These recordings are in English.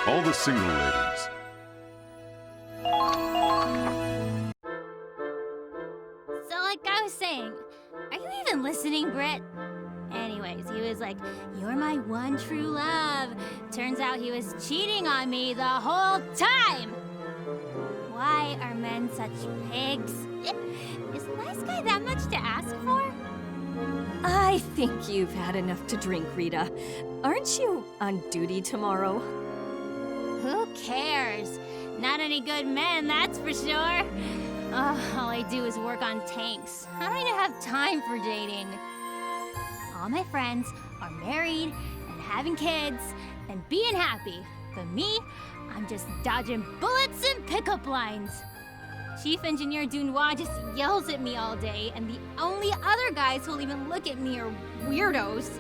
All the single ladies. So like I was saying, are you even listening, Britt? Anyways, he was like, "You're my one true love." Turns out he was cheating on me the whole time! Why are men such pigs? Is a nice guy that much to ask for? I think you've had enough to drink, Rita. Aren't you on duty tomorrow? Who cares? Not any good men, that's for sure. All I do is work on tanks. I don't even have time for dating. All my friends are married and having kids and being happy. But me, I'm just dodging bullets and pickup lines. Chief Engineer Dunois just yells at me all day, and the only other guys who'll even look at me are weirdos.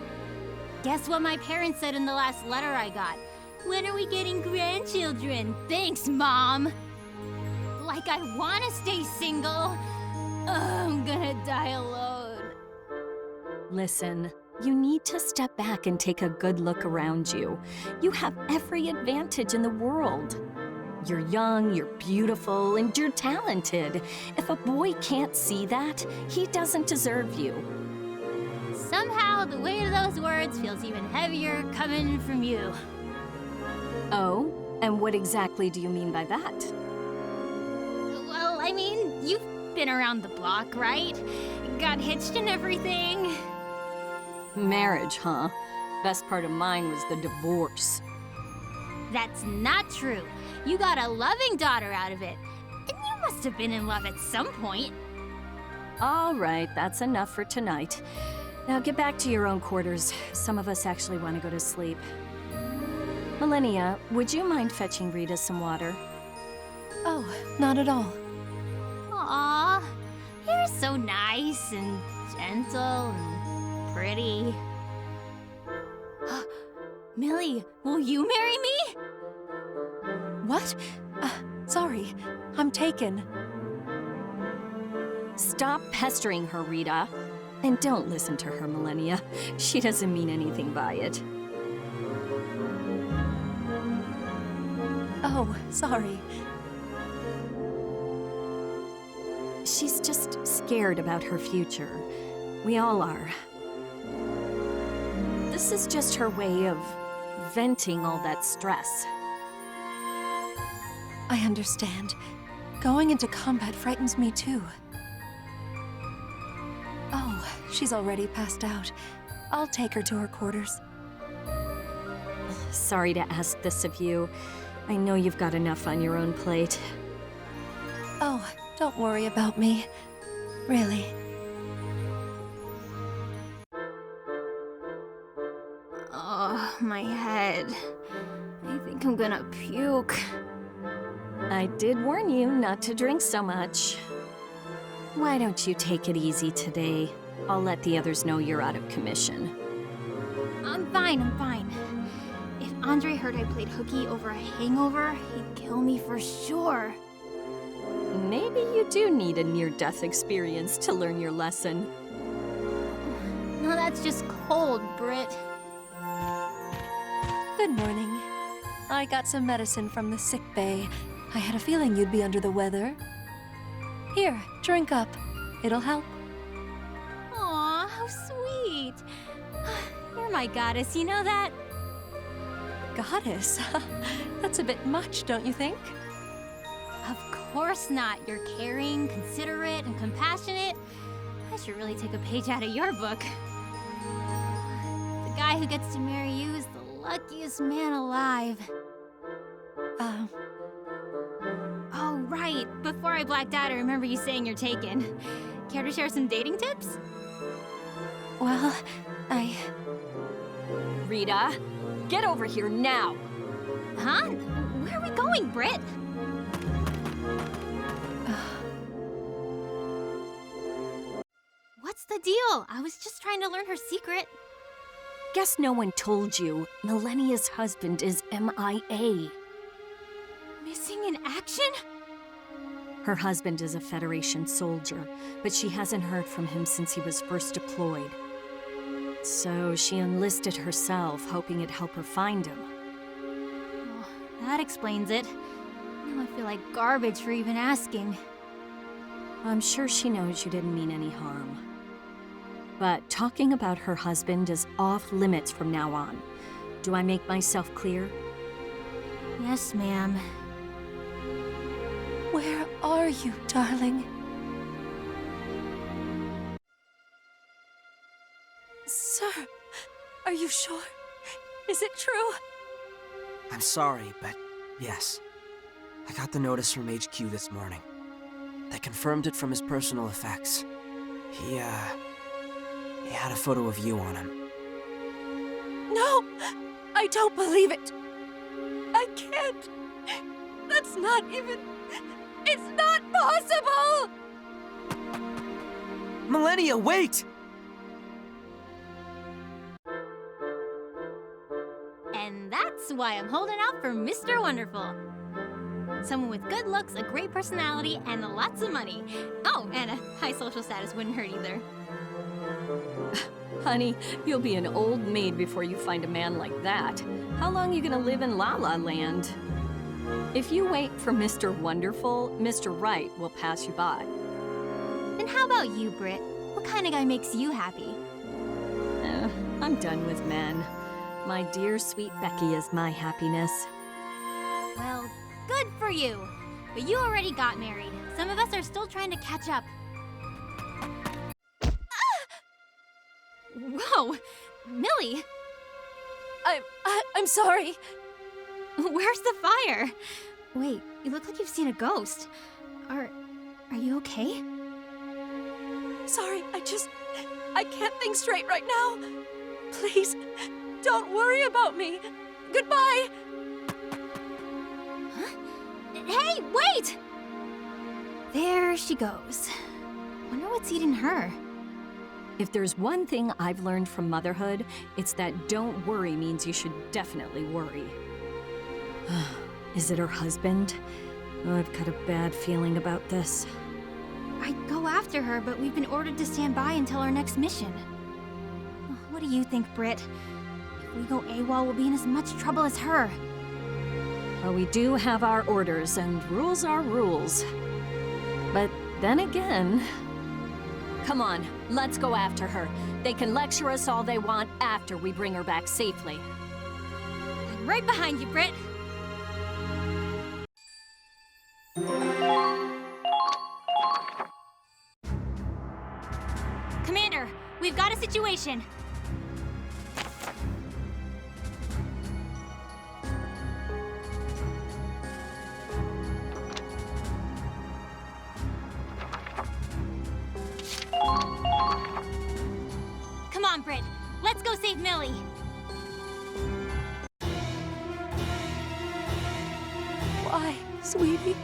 Guess what my parents said in the last letter I got? "When are we getting grandchildren? Thanks, Mom." Like I want to stay single. I'm gonna die alone. Listen, you need to step back and take a good look around you. You have every advantage in the world. You're young, you're beautiful, and you're talented. If a boy can't see that, he doesn't deserve you. Somehow, the weight of those words feels even heavier coming from you. Oh? And what exactly do you mean by that? Well, I mean, you've been around the block, right? Got hitched and everything. Marriage, huh? Best part of mine was the divorce. That's not true. You got a loving daughter out of it. And you must have been in love at some point. All right, that's enough for tonight. Now get back to your own quarters. Some of us actually want to go to sleep. Millennia, would you mind fetching Rita some water? Oh, not at all. Aw, you're so nice and gentle and pretty. Millie, will you marry me? What? Sorry, I'm taken. Stop pestering her, Rita. And don't listen to her, Millennia. She doesn't mean anything by it. Oh, sorry. She's just scared about her future. We all are. This is just her way of venting all that stress. I understand. Going into combat frightens me too. Oh, she's already passed out. I'll take her to her quarters. Sorry to ask this of you. I know you've got enough on your own plate. Oh, don't worry about me. Really. Oh, my head. I think I'm gonna puke. I did warn you not to drink so much. Why don't you take it easy today? I'll let the others know you're out of commission. I'm fine. If Andre heard I played hooky over a hangover, he'd kill me for sure. Maybe you do need a near-death experience to learn your lesson. No, that's just cold, Britt. Good morning. I got some medicine from the sick bay. I had a feeling you'd be under the weather. Here, drink up. It'll help. Aw, how sweet. You're my goddess, you know that? Goddess? That's a bit much, don't you think? Of course not. You're caring, considerate, and compassionate. I should really take a page out of your book. The guy who gets to marry you is the luckiest man alive. Oh, right. Before I blacked out, I remember you saying you're taken. Care to share some dating tips? Well, Rita, get over here now! Huh? Where are we going, Britt? What's the deal? I was just trying to learn her secret. Guess no one told you. Millennia's husband is MIA. Missing in action? Her husband is a Federation soldier, but she hasn't heard from him since he was first deployed. So she enlisted herself, hoping it'd help her find him. Oh, That explains it. Now I feel like garbage for even asking. I'm sure she knows you didn't mean any harm. But talking about her husband is off limits from now on. Do I make myself clear? Yes, ma'am. Where are you, darling? Sir, are you sure? Is it true? I'm sorry, but yes. I got the notice from HQ this morning. They confirmed it from his personal effects. He had a photo of you on him. No! I don't believe it! I can't! That's not even... It's not possible! Millennia, wait! And that's why I'm holding out for Mr. Wonderful. Someone with good looks, a great personality, and lots of money. Oh, and a high social status wouldn't hurt either. Honey, you'll be an old maid before you find a man like that. How long are you gonna live in La La Land? If you wait for Mr. Wonderful, Mr. Right will pass you by. Then how about you, Britt? What kind of guy makes you happy? I'm done with men. My dear sweet Becky is my happiness. Well, good for you. But you already got married. Some of us are still trying to catch up. Whoa! Millie! I'm sorry. Where's the fire? Wait, you look like you've seen a ghost. Are you okay? Sorry, I can't think straight right now. Please, don't worry about me. Goodbye! Huh? Hey, wait! There she goes. Wonder what's eating her. If there's one thing I've learned from motherhood, it's that don't worry means you should definitely worry. Is it her husband? I've got a bad feeling about this. I'd go after her, but we've been ordered to stand by until our next mission. What do you think, Britt? If we go AWOL, we'll be in as much trouble as her. Well, we do have our orders, and rules are rules. But then again... Come on, let's go after her. They can lecture us all they want after we bring her back safely. I'm right behind you, Britt. Commander, we've got a situation. Come on, Britt. Let's go save Millie. Why, sweetie?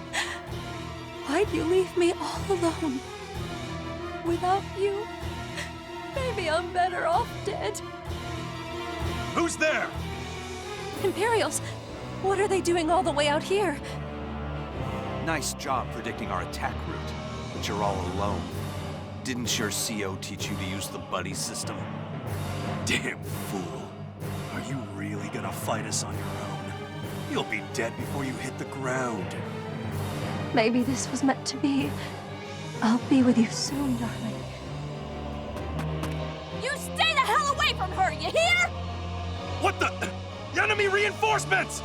Why'd you leave me all alone? Without you, maybe I'm better off dead. Who's there? Imperials, what are they doing all the way out here? Nice job predicting our attack route, but you're all alone. Didn't your CO teach you to use the buddy system? Damn fool. Are you really gonna fight us on your own? You'll be dead before you hit the ground. Maybe this was meant to be. I'll be with you soon, darling. You stay the hell away from her, you hear? What the? Enemy reinforcements!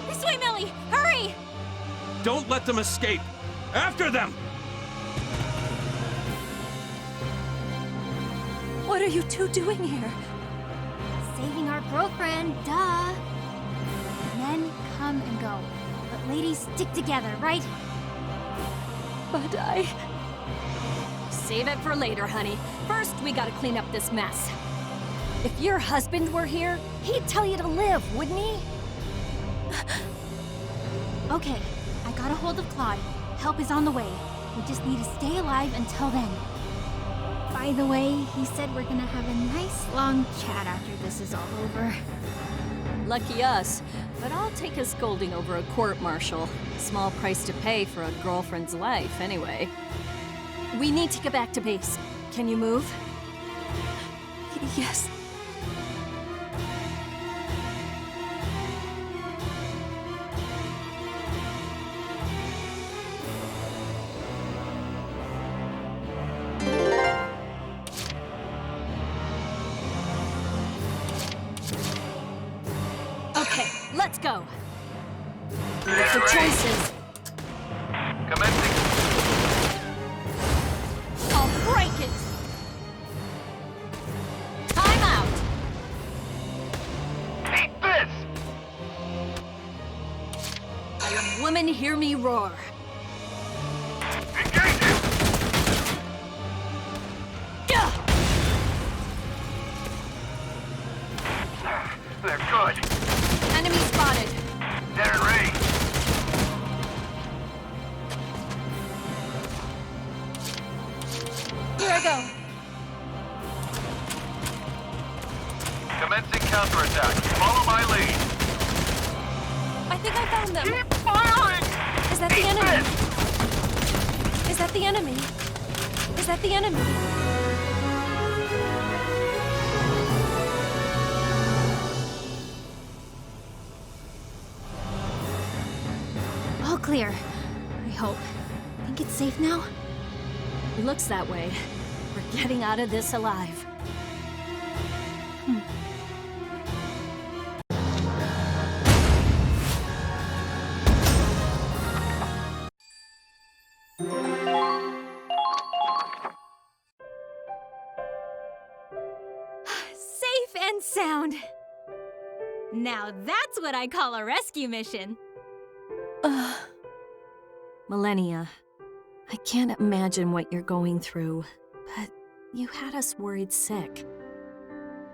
This way, Millie! Hurry! Don't let them escape! After them! What are you two doing here? Saving our girlfriend, duh. Men come and go, but ladies stick together, right? But I... Save it for later, honey. First, we gotta clean up this mess. If your husband were here, he'd tell you to live, wouldn't he? Okay, I got a hold of Claude. Help is on the way. We just need to stay alive until then. By the way, he said we're gonna have a nice long chat after this is all over. Lucky us, but I'll take a scolding over a court-martial. Small price to pay for a girlfriend's life, anyway. We need to get back to base. Can you move? Okay, let's go. Make the choices. Commencing. I'll break it. Time out. Eat this! I am woman, hear me roar. Engage him! Gah! They're good. Enemy spotted. They're in range. Here I go. Commencing counterattack. Follow my lead. I think I found them. Keep firing! Is that the enemy? Is that the enemy? Is that the enemy? All clear. I hope. Think it's safe now? Looks that way. We're getting out of this alive. Safe and sound. Now that's what I call a rescue mission. Millennia, I can't imagine what you're going through, but you had us worried sick.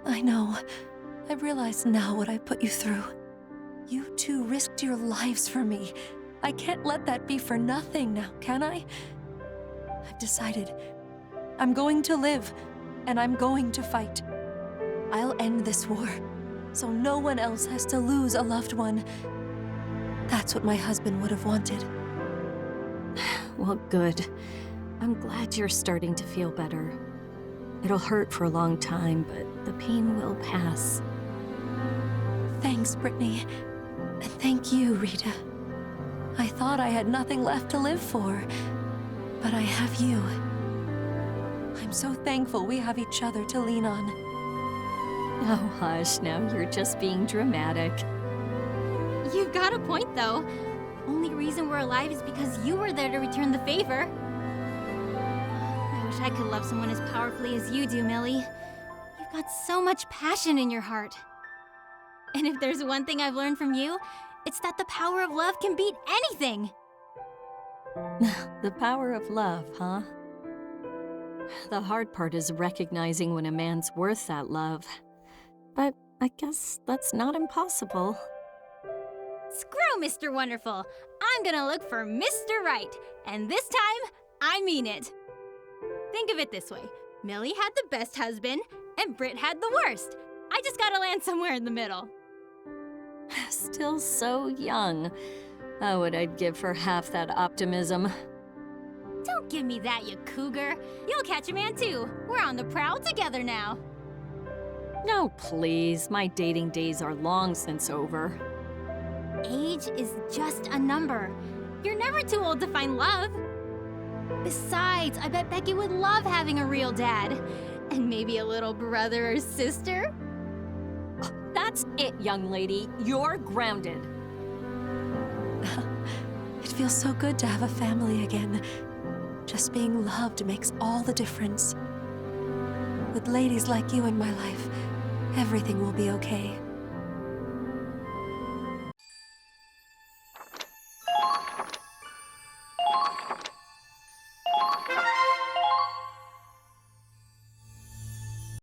I know. I realize now what I put you through. You two risked your lives for me. I can't let that be for nothing now, can I? I've decided. I'm going to live, and I'm going to fight. I'll end this war, so no one else has to lose a loved one. That's what my husband would have wanted. Well, good. I'm glad you're starting to feel better. It'll hurt for a long time, but the pain will pass. Thanks, Brittany. And thank you, Rita. I thought I had nothing left to live for, but I have you. I'm so thankful we have each other to lean on. Oh, hush, now you're just being dramatic. You've got a point, though. Only reason we're alive is because you were there to return the favor. I wish I could love someone as powerfully as you do, Millie. You've got so much passion in your heart. And if there's one thing I've learned from you, it's that the power of love can beat anything. The power of love, huh? The hard part is recognizing when a man's worth that love. But I guess that's not impossible. Screw Mr. Wonderful. I'm gonna look for Mr. Right. And this time, I mean it. Think of it this way. Millie had the best husband, and Britt had the worst. I just gotta land somewhere in the middle. Still so young. Oh, what I'd give for half that optimism. Don't give me that, you cougar. You'll catch a man too. We're on the prowl together now. No, please. My dating days are long since over. Age is just a number. You're never too old to find love. Besides, I bet Becky would love having a real dad. And maybe a little brother or sister. That's it, young lady. You're grounded. It feels so good to have a family again. Just being loved makes all the difference. With ladies like you in my life, everything will be okay.